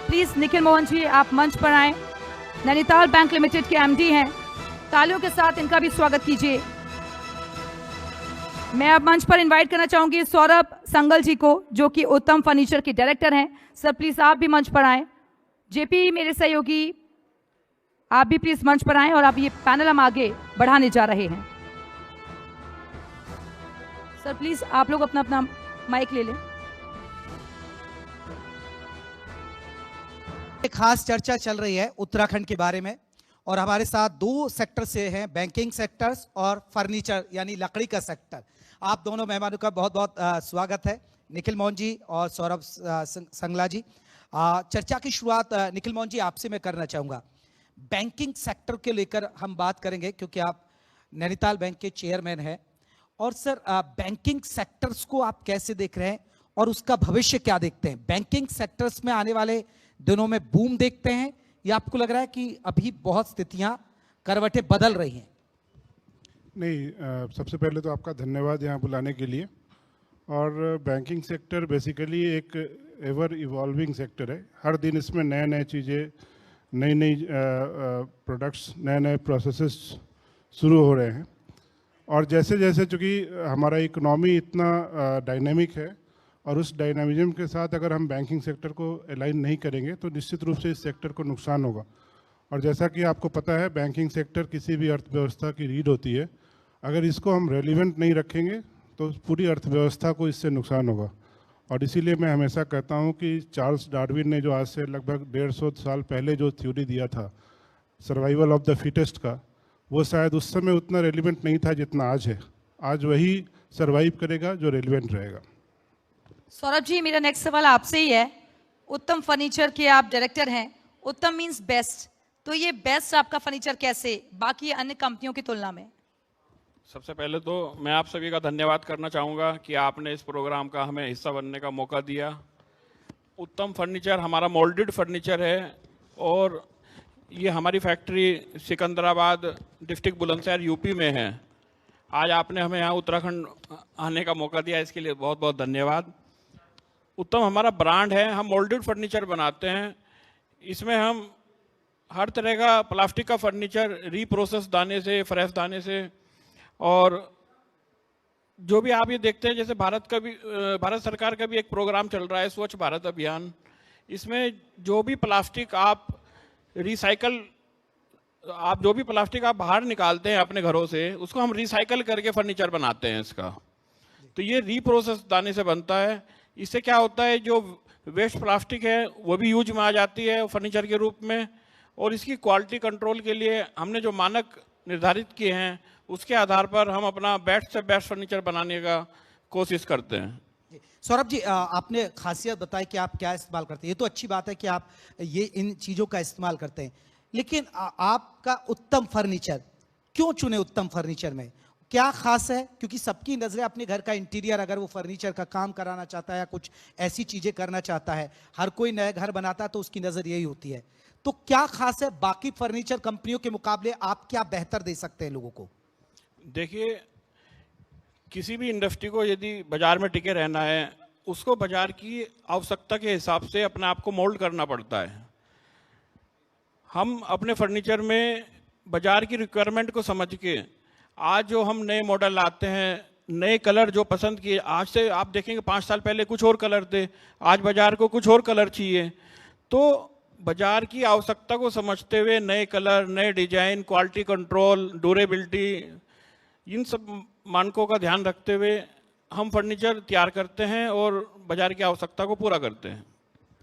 Please Nikhil Mohan ji आप मंच पर आए। नैनीताल बैंक लिमिटेड के एमडी हैं, तालियों के साथ इनका भी स्वागत कीजिए। मैं अब मंच पर इनवाइट करना चाहूंगी सौरभ संगल जी को, जो कि उत्तम फर्नीचर के डायरेक्टर हैं। सर प्लीज आप भी मंच पर आए। जेपी मेरे सहयोगी आप भी प्लीज मंच पर आए और अब ये पैनल हम आगे बढ़ाने जा रहे हैं। सर प्लीज आप लोग अपना अपना माइक ले लें। एक खास चर्चा चल रही है उत्तराखंड के बारे में और हमारे साथ दो सेक्टर से हैं, बैंकिंग सेक्टर्स और फर्नीचर यानी लकड़ी का सेक्टर। आप दोनों मेहमानों का बहुत बहुत स्वागत है, निखिल मोहन जी और सौरभ संगला जी। चर्चा की शुरुआत निखिल मोहन जी आपसे मैं करना चाहूँगा। बैंकिंग सेक्टर के लेकर हम बात करेंगे क्योंकि आप नैनीताल बैंक के चेयरमैन हैं। और सर बैंकिंग सेक्टर्स को आप कैसे देख रहे हैं और उसका भविष्य क्या देखते हैं? बैंकिंग सेक्टर्स में आने वाले दिनों में बूम देखते हैं या आपको लग रहा है कि अभी बहुत स्थितियां करवटें बदल रही हैं? नहीं, सबसे पहले तो आपका धन्यवाद यहाँ बुलाने के लिए। और बैंकिंग सेक्टर बेसिकली एक एवर इवॉल्विंग सेक्टर है। हर दिन इसमें नए नए चीज़ें, नई नई प्रोडक्ट्स, नए नए प्रोसेसेस शुरू हो रहे हैं। और जैसे जैसे चूँकि हमारा इकोनॉमी इतना डायनेमिक है और उस डायनामिज्म के साथ अगर हम बैंकिंग सेक्टर को अलाइन नहीं करेंगे तो निश्चित रूप से इस सेक्टर को नुकसान होगा। और जैसा कि आपको पता है, बैंकिंग सेक्टर किसी भी अर्थव्यवस्था की रीढ़ होती है। अगर इसको हम रेलिवेंट नहीं रखेंगे तो पूरी अर्थव्यवस्था को इससे नुकसान होगा। और इसीलिए मैं हमेशा कहता हूँ कि चार्ल्स डार्विन ने जो आज से लगभग 150 साल पहले जो थ्योरी दिया था सर्वाइवल ऑफ द फिटेस्ट का, वो शायद उस समय उतना रेलिवेंट नहीं था जितना आज है। आज वही सर्वाइव करेगा जो रेलिवेंट रहेगा। सौरभ जी मेरा नेक्स्ट सवाल आपसे ही है। उत्तम फर्नीचर के आप डायरेक्टर हैं। उत्तम मींस बेस्ट, तो ये बेस्ट आपका फर्नीचर कैसे बाकी अन्य कंपनियों की तुलना में? सबसे पहले तो मैं आप सभी का धन्यवाद करना चाहूँगा कि आपने इस प्रोग्राम का हमें हिस्सा बनने का मौका दिया। उत्तम फर्नीचर हमारा मोल्डेड फर्नीचर है और ये हमारी factory Secunderabad district Bulandshahr UP में है। आज आपने हमें यहाँ उत्तराखंड आने का मौका दिया, इसके लिए बहुत बहुत धन्यवाद। उत्तम हमारा ब्रांड है, हम मोल्डेड फर्नीचर बनाते हैं। इसमें हम हर तरह का प्लास्टिक का फर्नीचर रीप्रोसेस दाने से, फ्रेश दाने से, और जो भी आप ये देखते हैं जैसे भारत सरकार का भी एक प्रोग्राम चल रहा है स्वच्छ भारत अभियान। इसमें जो भी प्लास्टिक आप बाहर निकालते हैं अपने घरों से, उसको हम रिसाइकल करके फर्नीचर बनाते हैं इसका। तो ये रीप्रोसेस दाने से बनता है। इससे क्या होता है, जो वेस्ट प्लास्टिक है वो भी यूज में आ जाती है फर्नीचर के रूप में। और इसकी क्वालिटी कंट्रोल के लिए हमने जो मानक निर्धारित किए हैं उसके आधार पर हम अपना बेस्ट से बेस्ट फर्नीचर बनाने का कोशिश करते हैं। सौरभ जी आपने खासियत बताई कि आप क्या इस्तेमाल करते हैं। ये तो अच्छी बात है कि आप ये इन चीज़ों का इस्तेमाल करते हैं, लेकिन आपका उत्तम फर्नीचर क्यों चुने? उत्तम फर्नीचर में क्या खास है? क्योंकि सबकी नज़रें अपने घर का इंटीरियर, अगर वो फर्नीचर का काम कराना चाहता है या कुछ ऐसी चीज़ें करना चाहता है, हर कोई नया घर बनाता है तो उसकी नज़र यही होती है। तो क्या खास है बाकी फर्नीचर कंपनियों के मुकाबले? आप क्या बेहतर दे सकते हैं लोगों को? देखिए, किसी भी इंडस्ट्री को यदि बाजार में टिके रहना है, उसको बाजार की आवश्यकता के हिसाब से अपने आप को मोल्ड करना पड़ता है। हम अपने फर्नीचर में बाजार की रिक्वायरमेंट को समझ के आज जो हम नए मॉडल लाते हैं, नए कलर जो पसंद किए, आज से आप देखेंगे 5 साल पहले कुछ और कलर थे, आज बाजार को कुछ और कलर चाहिए। तो बाजार की आवश्यकता को समझते हुए नए कलर, नए डिजाइन, क्वालिटी कंट्रोल, ड्यूरेबिलिटी, इन सब मानकों का ध्यान रखते हुए हम फर्नीचर तैयार करते हैं और बाजार की आवश्यकता को पूरा करते हैं।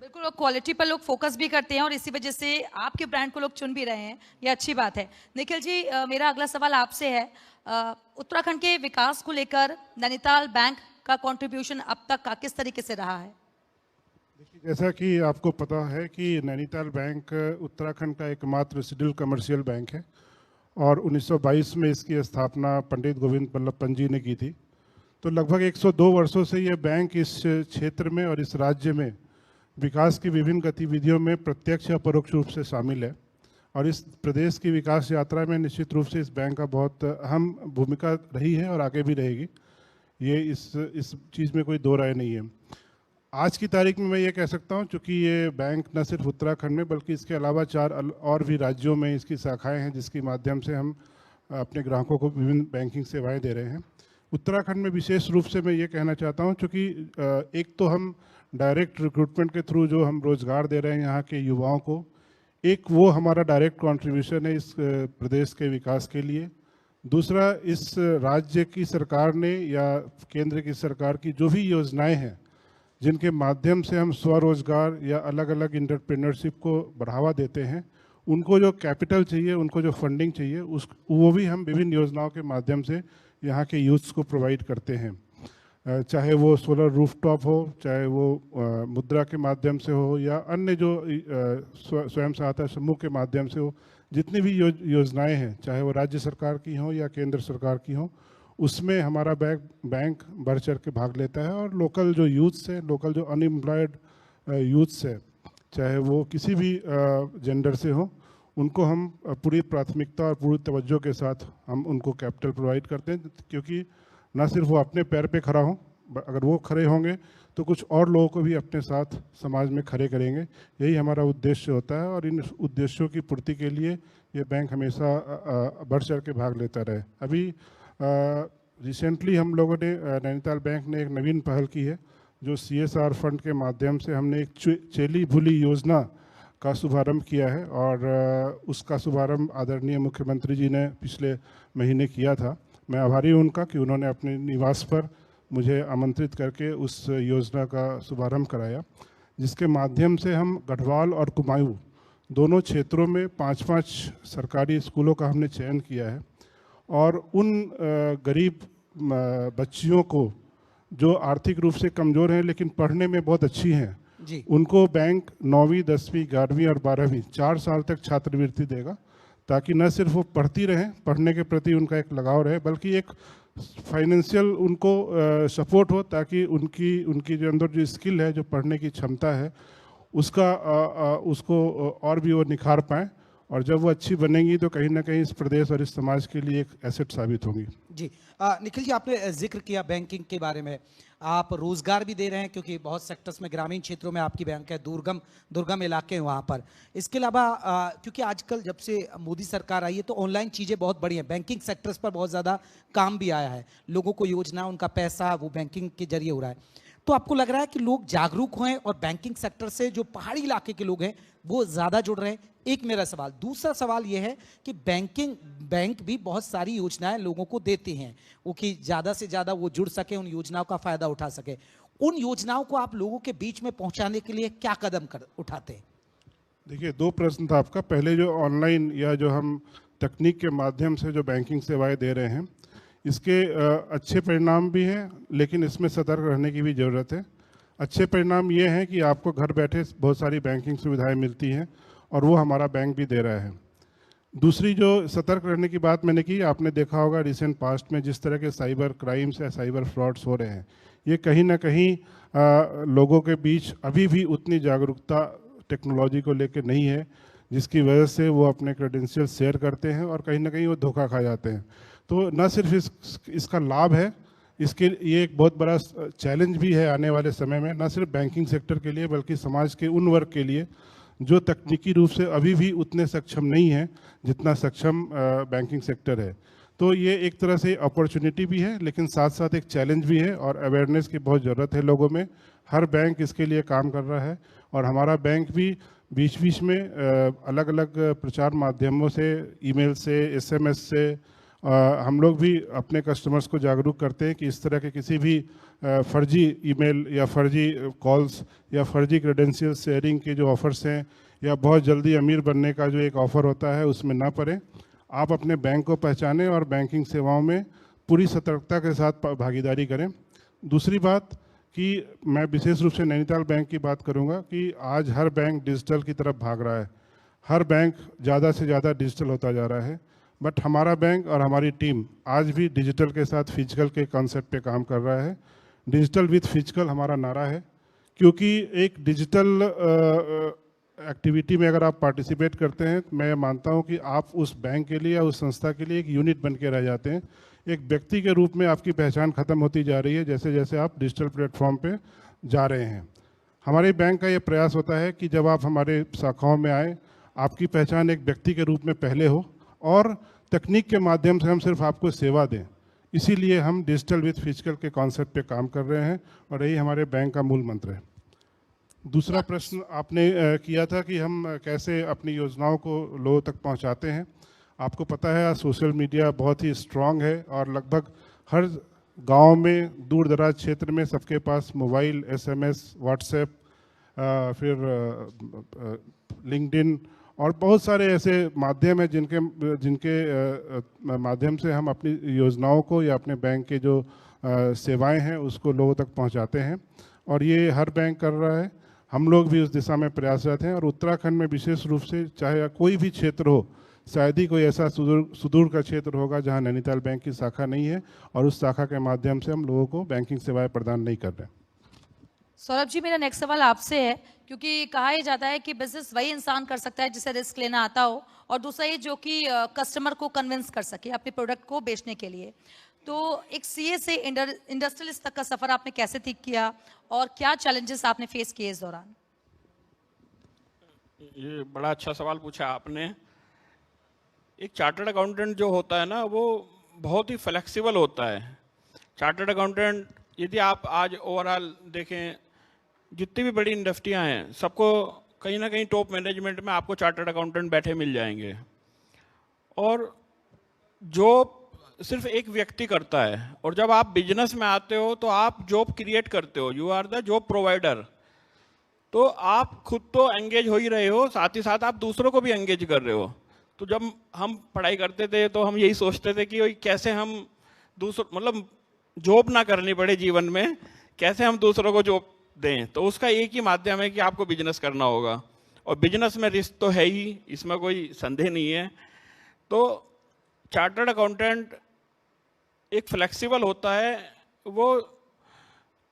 बिल्कुल, और क्वालिटी पर लोग फोकस भी करते हैं और इसी वजह से आपके ब्रांड को लोग चुन भी रहे हैं, ये अच्छी बात है। निखिल जी मेरा अगला सवाल आपसे है। उत्तराखंड के विकास को लेकर नैनीताल बैंक का कंट्रीब्यूशन अब तक का किस तरीके से रहा है? देखिए, जैसा कि आपको पता है कि नैनीताल बैंक उत्तराखंड का एकमात्र शेड्यूल कमर्शियल बैंक है और 1922 में इसकी स्थापना पंडित गोविंद बल्लभ पंत जी ने की थी। तो लगभग 102 वर्षों से ये बैंक इस क्षेत्र में और इस राज्य में विकास की विभिन्न गतिविधियों में प्रत्यक्ष या परोक्ष रूप से शामिल है। और इस प्रदेश की विकास यात्रा में निश्चित रूप से इस बैंक का बहुत अहम भूमिका रही है और आगे भी रहेगी। ये इस चीज़ में कोई दो राय नहीं है। आज की तारीख में मैं ये कह सकता हूँ, चूँकि ये बैंक न सिर्फ उत्तराखंड में बल्कि इसके अलावा 4 और भी राज्यों में इसकी शाखाएं हैं, जिसके माध्यम से हम अपने ग्राहकों को विभिन्न बैंकिंग सेवाएं दे रहे हैं। उत्तराखंड में विशेष रूप से मैं ये कहना चाहता हूँ, चूँकि एक तो हम डायरेक्ट रिक्रूटमेंट के थ्रू जो हम रोज़गार दे रहे हैं यहाँ के युवाओं को, एक वो हमारा डायरेक्ट कंट्रीब्यूशन है इस प्रदेश के विकास के लिए। दूसरा, इस राज्य की सरकार ने या केंद्र की सरकार की जो भी योजनाएं हैं जिनके माध्यम से हम स्वरोजगार या अलग अलग इंटरप्रेन्योरशिप को बढ़ावा देते हैं, उनको जो कैपिटल चाहिए, उनको जो फंडिंग चाहिए, वो भी हम विभिन्न योजनाओं के माध्यम से यहाँ के यूथ्स को प्रोवाइड करते हैं। चाहे वो सोलर रूफटॉप हो, चाहे वो मुद्रा के माध्यम से हो या अन्य जो स्वयं सहायता समूह के माध्यम से हो, जितनी भी योजनाएं हैं, चाहे वो राज्य सरकार की हो या केंद्र सरकार की हो, उसमें हमारा बैंक बढ़ चढ़ के भाग लेता है। और लोकल जो यूथ्स है, लोकल जो अनएम्प्लॉयड यूथ्स है, चाहे वो किसी भी जेंडर से हो, उनको हम पूरी प्राथमिकता और पूरी तवज्जो के साथ हम उनको कैपिटल प्रोवाइड करते हैं, क्योंकि ना सिर्फ वो अपने पैर पे खड़ा हो, अगर वो खड़े होंगे तो कुछ और लोगों को भी अपने साथ समाज में खड़े करेंगे। यही हमारा उद्देश्य होता है और इन उद्देश्यों की पूर्ति के लिए ये बैंक हमेशा बढ़ चढ़ के भाग लेता रहे। अभी रिसेंटली हम लोगों ने नैनीताल बैंक ने एक नवीन पहल की है, जो CSR फंड के माध्यम से हमने एक चेली भूली योजना का शुभारंभ किया है और उसका शुभारंभ आदरणीय मुख्यमंत्री जी ने पिछले महीने किया था। मैं आभारी हूँ उनका कि उन्होंने अपने निवास पर मुझे आमंत्रित करके उस योजना का शुभारंभ कराया, जिसके माध्यम से हम गढ़वाल और कुमायूं दोनों क्षेत्रों में 5-5 सरकारी स्कूलों का हमने चयन किया है और उन गरीब बच्चियों को जो आर्थिक रूप से कमज़ोर हैं लेकिन पढ़ने में बहुत अच्छी हैं जी, उनको बैंक 9वीं, 10वीं, 11वीं और 12वीं 4 साल तक छात्रवृत्ति देगा, ताकि न सिर्फ वो पढ़ती रहें, पढ़ने के प्रति उनका एक लगाव रहे, बल्कि एक फाइनेंशियल उनको सपोर्ट हो, ताकि उनकी जो अंदर जो स्किल है, जो पढ़ने की क्षमता है, उसको और भी वो निखार पाएँ। और जब वो अच्छी बनेंगी तो कहीं ना कहीं इस प्रदेश और इस समाज के लिए एक एसेट साबित होंगी। जी। निखिल जी, आपने जिक्र किया बैंकिंग के बारे में, आप रोजगार भी दे रहे हैं क्योंकि बहुत सेक्टर्स में, ग्रामीण क्षेत्रों में आपकी बैंक है, दुर्गम इलाके हैं वहाँ पर। इसके अलावा क्योंकि आजकल जब से मोदी सरकार आई है तो ऑनलाइन चीज़ें बहुत बड़ी हैं, बैंकिंग सेक्टर्स पर बहुत ज़्यादा काम भी आया है, लोगों को योजना, उनका पैसा वो बैंकिंग के जरिए हो रहा है। तो आपको लग रहा है कि लोग जागरूक हैं और बैंकिंग सेक्टर से जो पहाड़ी इलाके के लोग हैं वो ज़्यादा जुड़ रहे हैं? एक मेरा सवाल। दूसरा सवाल ये है कि बैंक भी बहुत सारी योजनाएं लोगों को देते हैं, वो कि ज़्यादा से ज़्यादा वो जुड़ सके, उन योजनाओं का फ़ायदा उठा सके। उन योजनाओं को आप लोगों के बीच में पहुंचाने के लिए क्या कदम उठाते हैं? देखिए, 2 प्रश्न था आपका। पहले जो ऑनलाइन या जो हम तकनीक के माध्यम से जो बैंकिंग सेवाएं दे रहे हैं, इसके अच्छे परिणाम भी हैं, लेकिन इसमें सतर्क रहने की भी ज़रूरत है। अच्छे परिणाम ये हैं कि आपको घर बैठे बहुत सारी बैंकिंग सुविधाएं मिलती हैं और वो हमारा बैंक भी दे रहा है। दूसरी जो सतर्क रहने की बात मैंने की, आपने देखा होगा रिसेंट पास्ट में जिस तरह के साइबर क्राइम्स या साइबर फ्रॉड्स हो रहे हैं, ये कहीं ना कहीं लोगों के बीच अभी भी उतनी जागरूकता टेक्नोलॉजी को लेकर नहीं है, जिसकी वजह से वो अपने क्रेडेंशियल शेयर करते हैं और कहीं ना कहीं वो धोखा खा जाते हैं। तो न सिर्फ इसका लाभ है, इसके ये एक बहुत बड़ा चैलेंज भी है आने वाले समय में, न सिर्फ बैंकिंग सेक्टर के लिए बल्कि समाज के उन वर्ग के लिए जो तकनीकी रूप से अभी भी उतने सक्षम नहीं है जितना सक्षम बैंकिंग सेक्टर है। तो ये एक तरह से अपॉर्चुनिटी भी है, लेकिन साथ साथ एक चैलेंज भी है और अवेयरनेस की बहुत ज़रूरत है लोगों में। हर बैंक इसके लिए काम कर रहा है और हमारा बैंक भी बीच बीच में अलग अलग प्रचार माध्यमों से, ईमेल से, SMS से हम लोग भी अपने कस्टमर्स को जागरूक करते हैं कि इस तरह के किसी भी फर्जी ईमेल या फर्जी कॉल्स या फर्जी क्रेडेंशियल शेयरिंग के जो ऑफर्स हैं या बहुत जल्दी अमीर बनने का जो एक ऑफ़र होता है उसमें ना पड़े। आप अपने बैंक को पहचानें और बैंकिंग सेवाओं में पूरी सतर्कता के साथ भागीदारी करें। दूसरी बात कि मैं विशेष रूप से नैनीताल बैंक की बात करूंगा कि आज हर बैंक डिजिटल की तरफ भाग रहा है, हर बैंक ज़्यादा से ज़्यादा डिजिटल होता जा रहा है, बट हमारा बैंक और हमारी टीम आज भी डिजिटल के साथ फिजिकल के कॉन्सेप्ट पे काम कर रहा है। डिजिटल विथ फिजिकल हमारा नारा है, क्योंकि एक डिजिटल एक्टिविटी में अगर आप पार्टिसिपेट करते हैं, मैं मानता हूं कि आप उस बैंक के लिए या उस संस्था के लिए एक यूनिट बन के रह जाते हैं। एक व्यक्ति के रूप में आपकी पहचान खत्म होती जा रही है जैसे जैसे आप डिजिटल प्लेटफॉर्म पे जा रहे हैं। हमारे बैंक का ये प्रयास होता है कि जब आप हमारे शाखाओं में आए, आपकी पहचान एक व्यक्ति के रूप में पहले हो और तकनीक के माध्यम से हम सिर्फ आपको सेवा दें। इसीलिए हम डिजिटल विथ फिजिकल के कॉन्सेप्ट पे काम कर रहे हैं और यही हमारे बैंक का मूल मंत्र है। दूसरा प्रश्न आपने किया था कि हम कैसे अपनी योजनाओं को लोगों तक पहुंचाते हैं। आपको पता है आज सोशल मीडिया बहुत ही स्ट्रांग है और लगभग हर गांव में, दूर दराज क्षेत्र में सबके पास मोबाइल, SMS, व्हाट्सएप, फिर लिंक्डइन और बहुत सारे ऐसे माध्यम हैं जिनके माध्यम से हम अपनी योजनाओं को या अपने बैंक के जो सेवाएं हैं उसको लोगों तक पहुंचाते हैं और ये हर बैंक कर रहा है। हम लोग भी उस दिशा में प्रयासरत हैं और उत्तराखंड में विशेष रूप से, चाहे कोई भी क्षेत्र हो, शायद ही कोई ऐसा सुदूर का क्षेत्र होगा जहां नैनीताल बैंक की शाखा नहीं है और उस शाखा के माध्यम से हम लोगों को बैंकिंग सेवाएं प्रदान नहीं कर रहे हैं। सौरभ जी, मेरा नेक्स्ट सवाल आपसे है, क्योंकि कहा यह जाता है कि बिजनेस वही इंसान कर सकता है जिसे रिस्क लेना आता हो, और दूसरा ये जो कि कस्टमर को कन्विंस कर सके अपने प्रोडक्ट को बेचने के लिए। तो एक सीए से इंडस्ट्रियलिस्ट तक का सफर आपने कैसे ठीक किया और क्या चैलेंजेस आपने फेस किए इस दौरान? ये बड़ा अच्छा सवाल पूछा आपने। एक चार्टर्ड अकाउंटेंट जो होता है ना, वो बहुत ही फ्लेक्सिबल होता है। चार्टर्ड अकाउंटेंट, यदि आप आज ओवरऑल देखें, जितनी भी बड़ी इंडस्ट्रियां हैं, सबको कहीं ना कहीं टॉप मैनेजमेंट में आपको चार्टर्ड अकाउंटेंट बैठे मिल जाएंगे। और जॉब सिर्फ एक व्यक्ति करता है, और जब आप बिजनेस में आते हो तो आप जॉब क्रिएट करते हो, you are the job provider. तो आप खुद तो एंगेज हो ही रहे हो, साथ ही साथ आप दूसरों को भी एंगेज कर रहे हो। तो जब हम पढ़ाई करते थे तो हम यही सोचते थे कि कैसे हम दूसरों, मतलब जॉब ना करनी पड़े जीवन में, कैसे हम दूसरों को जॉब दें। तो उसका एक ही माध्यम है कि आपको बिजनेस करना होगा, और बिजनेस में रिस्क तो है ही, इसमें कोई संदेह नहीं है। तो चार्टर्ड अकाउंटेंट एक फ्लेक्सिबल होता है, वो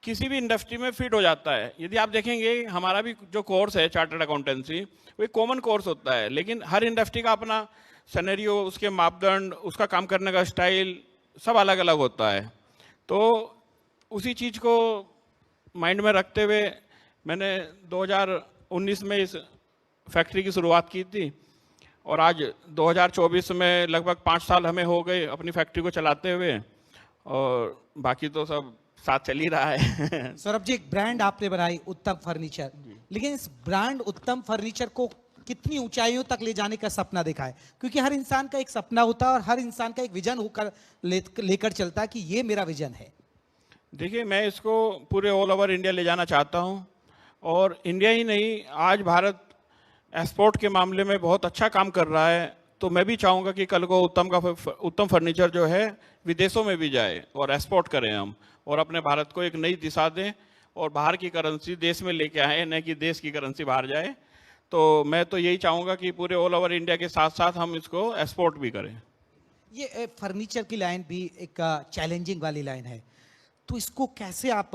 किसी भी इंडस्ट्री में फिट हो जाता है। यदि आप देखेंगे हमारा भी जो कोर्स है चार्टर्ड अकाउंटेंसी, वो एक कॉमन कोर्स होता है, लेकिन हर इंडस्ट्री का अपना सिनेरियो, उसके मापदंड, उसका काम करने का स्टाइल सब अलग अलग होता है। तो उसी चीज़ को माइंड में रखते हुए मैंने 2019 में इस फैक्ट्री की शुरुआत की थी, और आज 2024 में लगभग 5 साल हमें हो गए अपनी फैक्ट्री को चलाते हुए, और बाकी तो सब साथ चल ही रहा है। सौरभ जी, एक ब्रांड आपने बनाई उत्तम फर्नीचर, लेकिन इस ब्रांड उत्तम फर्नीचर को कितनी ऊंचाइयों तक ले जाने का सपना देखा है? क्योंकि हर इंसान का एक सपना होता है और हर इंसान का एक विजन होकर लेकर चलता है कि ये मेरा विजन है। देखिए, मैं इसको पूरे ऑल ओवर इंडिया ले जाना चाहता हूँ, और इंडिया ही नहीं, आज भारत एक्सपोर्ट के मामले में बहुत अच्छा काम कर रहा है। तो मैं भी चाहूँगा कि कल को उत्तम फर्नीचर जो है विदेशों में भी जाए और एक्सपोर्ट करें हम, और अपने भारत को एक नई दिशा दें, और बाहर की करेंसी देश में लेके आए, न कि देश की करेंसी बाहर जाए। तो मैं तो यही चाहूँगा कि पूरे ऑल ओवर इंडिया के साथ साथ हम इसको एक्सपोर्ट भी करें। ये फर्नीचर की लाइन भी एक चैलेंजिंग वाली लाइन है, तो इसको कैसे आप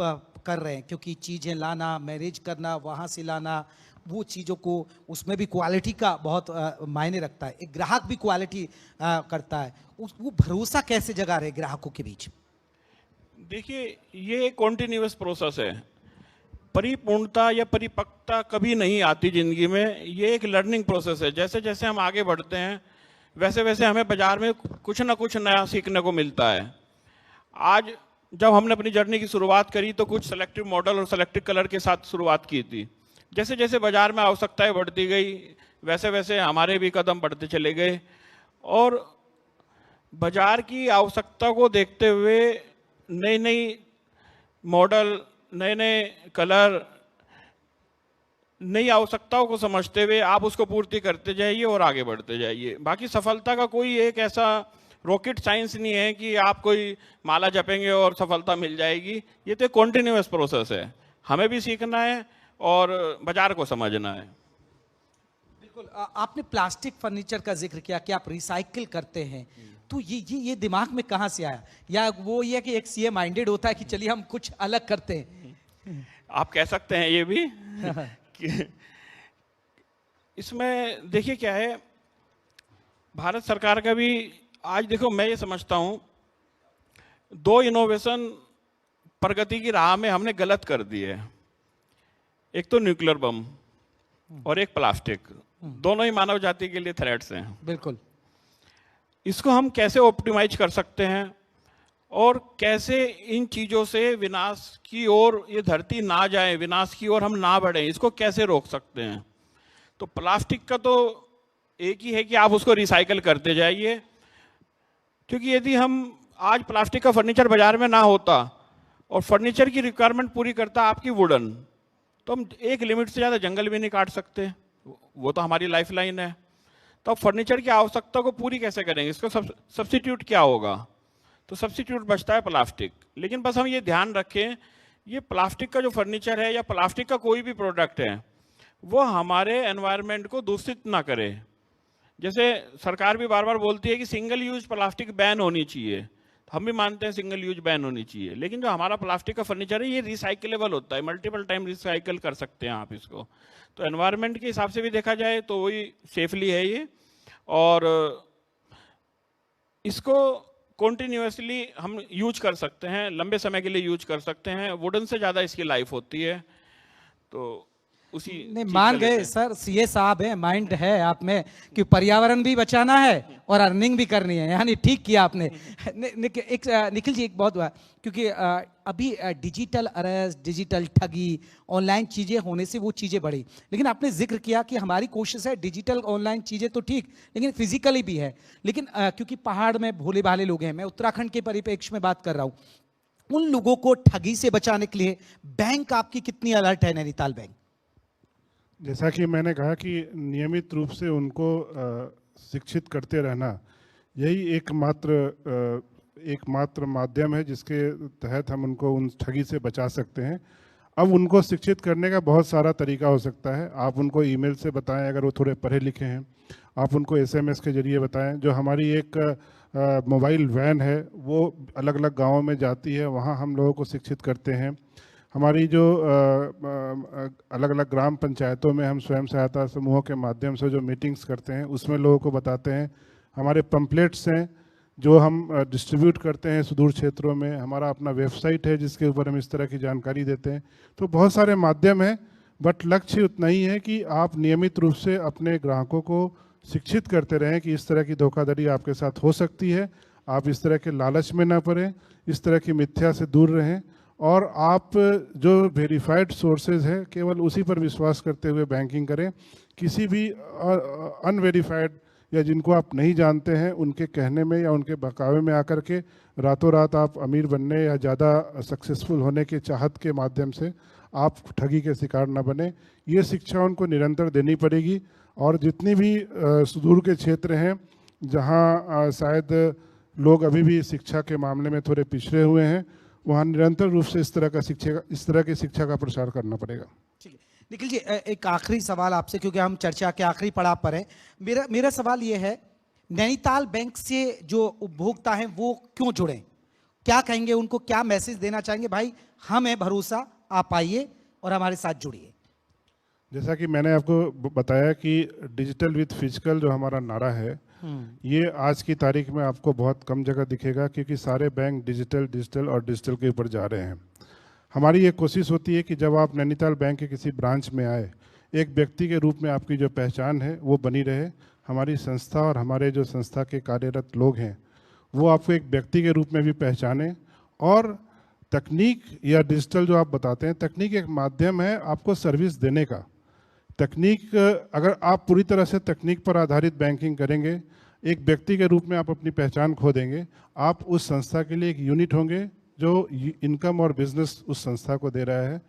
कर रहे हैं? क्योंकि चीज़ें लाना, मैनेज करना, वहाँ से लाना, वो चीज़ों को, उसमें भी क्वालिटी का बहुत मायने रखता है। एक ग्राहक भी क्वालिटी करता है, वो भरोसा कैसे जगा रहे ग्राहकों के बीच? देखिए, ये कॉन्टिन्यूअस प्रोसेस है। परिपूर्णता या परिपक्वता कभी नहीं आती जिंदगी में, ये एक लर्निंग प्रोसेस है। जैसे जैसे हम आगे बढ़ते हैं, वैसे वैसे हमें बाजार में कुछ ना कुछ नया सीखने को मिलता है। आज जब हमने अपनी जर्नी की शुरुआत करी तो कुछ सेलेक्टिव मॉडल और सेलेक्टिव कलर के साथ शुरुआत की थी। जैसे जैसे बाजार में आवश्यकताएं बढ़ती गई, वैसे वैसे हमारे भी कदम बढ़ते चले गए, और बाजार की आवश्यकता को देखते हुए नई नई मॉडल, नए नए कलर, नई आवश्यकताओं को समझते हुए आप उसको पूर्ति करते जाइए और आगे बढ़ते जाइए। बाकी सफलता का कोई एक ऐसा रॉकेट साइंस नहीं है कि आप कोई माला जपेंगे और सफलता मिल जाएगी। ये तो कॉन्टिन्यूअस प्रोसेस है, हमें भी सीखना है और बाजार को समझना है। बिल्कुल। आपने प्लास्टिक फर्नीचर का जिक्र किया कि आप रिसाइकिल करते हैं, तो ये दिमाग में कहाँ से आया? या वो ये कि एक सीए माइंडेड होता है कि चलिए हम कुछ अलग करते हैं? आप कह सकते हैं ये भी। इसमें देखिए क्या है, भारत सरकार का भी आज देखो, मैं ये समझता हूँ 2 इनोवेशन प्रगति की राह में हमने गलत कर दी है। एक तो न्यूक्लियर बम और एक प्लास्टिक, दोनों ही मानव जाति के लिए थ्रेट्स हैं। बिल्कुल। इसको हम कैसे ऑप्टिमाइज कर सकते हैं और कैसे इन चीजों से विनाश की ओर ये धरती ना जाए, विनाश की ओर हम ना बढ़े, इसको कैसे रोक सकते हैं? तो प्लास्टिक का तो एक ही है कि आप उसको रिसाइकल करते जाइए, क्योंकि यदि हम आज प्लास्टिक का फर्नीचर बाजार में ना होता और फर्नीचर की रिक्वायरमेंट पूरी करता आपकी वुडन, तो हम एक लिमिट से ज़्यादा जंगल भी नहीं काट सकते, वो तो हमारी लाइफ लाइन है। तो अब फर्नीचर की आवश्यकता को पूरी कैसे करेंगे? इसका सब्स्टिट्यूट क्या होगा? तो सब्स्टिट्यूट बचता है प्लास्टिक। लेकिन बस हम ये ध्यान रखें, ये प्लास्टिक का जो फर्नीचर है या प्लास्टिक का कोई भी प्रोडक्ट है, वो हमारे एनवायरनमेंट को दूषित ना करे। जैसे सरकार भी बार बार बोलती है कि सिंगल यूज प्लास्टिक बैन होनी चाहिए, हम भी मानते हैं सिंगल यूज बैन होनी चाहिए, लेकिन जो हमारा प्लास्टिक का फर्नीचर है ये रिसाइकलेबल होता है, मल्टीपल टाइम रिसाइकल कर सकते हैं आप इसको। तो एनवायरनमेंट के हिसाब से भी देखा जाए तो वही सेफली है ये, और इसको कॉन्टिन्यूसली हम यूज कर सकते हैं, लंबे समय के लिए यूज कर सकते हैं। वुडन से ज़्यादा इसकी लाइफ होती है, तो उसी नहीं चीज़ मान का लेते गए हैं। सर, सीए साहब है, माइंड है आप में कि पर्यावरण भी बचाना है और अर्निंग भी करनी है, यानी ठीक किया आपने। निखिल जी एक बहुत हुआ, क्योंकि अभी डिजिटल अरेस्ट, डिजिटल ठगी, ऑनलाइन चीजें होने से वो चीजें बढ़ी, लेकिन आपने जिक्र किया कि हमारी कोशिश है डिजिटल ऑनलाइन चीजें तो ठीक, लेकिन फिजिकली भी है। लेकिन क्योंकि पहाड़ में भोले भाले लोग हैं, मैं उत्तराखंड के परिप्रेक्ष्य में बात कर रहा हूँ, उन लोगों को ठगी से बचाने के लिए बैंक आपकी कितनी अलर्ट है, नैनीताल बैंक? जैसा कि मैंने कहा कि नियमित रूप से उनको शिक्षित करते रहना, यही एकमात्र माध्यम है जिसके तहत हम उनको उन ठगी से बचा सकते हैं। अब उनको शिक्षित करने का बहुत सारा तरीका हो सकता है। आप उनको ईमेल से बताएं अगर वो थोड़े पढ़े लिखे हैं, आप उनको एसएमएस के जरिए बताएं। जो हमारी एक मोबाइल वैन है वो अलग अलग गाँवों में जाती है, वहाँ हम लोगों को शिक्षित करते हैं। हमारी जो अलग अलग ग्राम पंचायतों में हम स्वयं सहायता समूहों के माध्यम से जो मीटिंग्स करते हैं उसमें लोगों को बताते हैं। हमारे पंपलेट्स हैं जो हम डिस्ट्रीब्यूट करते हैं सुदूर क्षेत्रों में। हमारा अपना वेबसाइट है जिसके ऊपर हम इस तरह की जानकारी देते हैं। तो बहुत सारे माध्यम हैं, बट लक्ष्य उतना ही है कि आप नियमित रूप से अपने ग्राहकों को शिक्षित करते रहें कि इस तरह की धोखाधड़ी आपके साथ हो सकती है, आप इस तरह के लालच में ना पड़ें, इस तरह की मिथ्या से दूर रहें, और आप जो वेरीफाइड सोर्सेज है केवल उसी पर विश्वास करते हुए बैंकिंग करें। किसी भी अनवेरीफाइड या जिनको आप नहीं जानते हैं उनके कहने में या उनके बहकावे में आकर के रातों रात आप अमीर बनने या ज़्यादा सक्सेसफुल होने के चाहत के माध्यम से आप ठगी के शिकार न बने। ये शिक्षा उनको निरंतर देनी पड़ेगी। और जितनी भी सुदूर के क्षेत्र हैं जहाँ शायद लोग अभी भी शिक्षा के मामले में थोड़े पिछड़े हुए हैं, वहाँ निरंतर रूप से इस तरह की शिक्षा का प्रसार करना पड़ेगा। ठीक है निखिल जी, एक आखिरी सवाल आपसे, क्योंकि हम चर्चा के आखिरी पड़ाव पर हैं। मेरा सवाल ये है, नैनीताल बैंक से जो उपभोक्ता हैं वो क्यों जुड़ें? क्या कहेंगे उनको, क्या मैसेज देना चाहेंगे? भाई हमें भरोसा, आप आइए और हमारे साथ जुड़िए। जैसा कि मैंने आपको बताया कि डिजिटल विद फिजिकल जो हमारा नारा है, ये आज की तारीख में आपको बहुत कम जगह दिखेगा, क्योंकि सारे बैंक डिजिटल के ऊपर जा रहे हैं। हमारी ये कोशिश होती है कि जब आप नैनीताल बैंक के किसी ब्रांच में आए, एक व्यक्ति के रूप में आपकी जो पहचान है वो बनी रहे। हमारी संस्था और हमारे जो संस्था के कार्यरत लोग हैं वो आपको एक व्यक्ति के रूप में भी पहचाने। और तकनीक या डिजिटल जो आप बताते हैं, तकनीक एक माध्यम है आपको सर्विस देने का। तकनीक, अगर आप पूरी तरह से तकनीक पर आधारित बैंकिंग करेंगे, एक व्यक्ति के रूप में आप अपनी पहचान खो देंगे। आप उस संस्था के लिए एक यूनिट होंगे जो इनकम और बिजनेस उस संस्था को दे रहा है।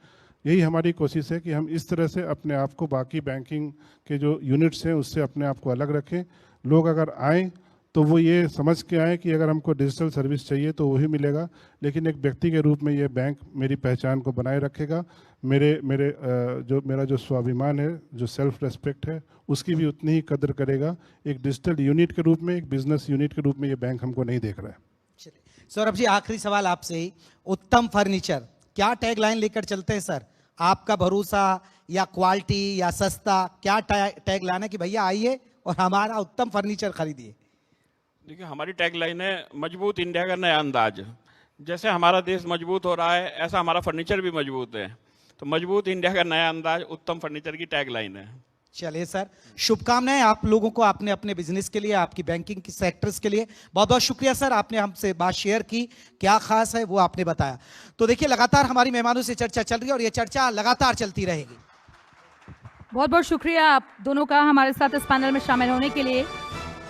यही हमारी कोशिश है कि हम इस तरह से अपने आप को बाकी बैंकिंग के जो यूनिट्स हैं उससे अपने आप को अलग रखें। लोग अगर आएँ तो वो ये समझ के आए कि अगर हमको डिजिटल सर्विस चाहिए तो वही मिलेगा, लेकिन एक व्यक्ति के रूप में ये बैंक मेरी पहचान को बनाए रखेगा। मेरा जो स्वाभिमान है, जो सेल्फ रेस्पेक्ट है, उसकी भी उतनी ही कदर करेगा। एक डिजिटल यूनिट के रूप में, एक बिजनेस यूनिट के रूप में ये बैंक हमको नहीं देख रहा है। चलिए सौरभ जी, आखिरी सवाल आपसे ही, उत्तम फर्नीचर क्या टैगलाइन लेकर चलते हैं सर? आपका भरोसा या क्वालिटी या सस्ता, क्या टैगलाइन है कि भैया आइए और हमारा उत्तम फर्नीचर खरीदिए? देखिए, हमारी टैगलाइन है मजबूत इंडिया का नया अंदाज। जैसे हमारा देश मजबूत हो रहा है ऐसा हमारा फर्नीचर भी मजबूत है। तो मजबूत इंडिया का नया अंदाज उत्तम फर्नीचर की टैगलाइन है। चलिए सर, शुभकामनाएं आप लोगों को, आपने अपने बिजनेस के लिए, आपकी बैंकिंग की सेक्टर्स के लिए। बहुत बहुत शुक्रिया सर, आपने हमसे बात शेयर की, क्या खास है वो आपने बताया। तो देखिए लगातार हमारी मेहमानों से चर्चा चल रही है और ये चर्चा लगातार चलती रहेगी। बहुत बहुत शुक्रिया आप दोनों का हमारे साथ इस पैनल में शामिल होने के लिए।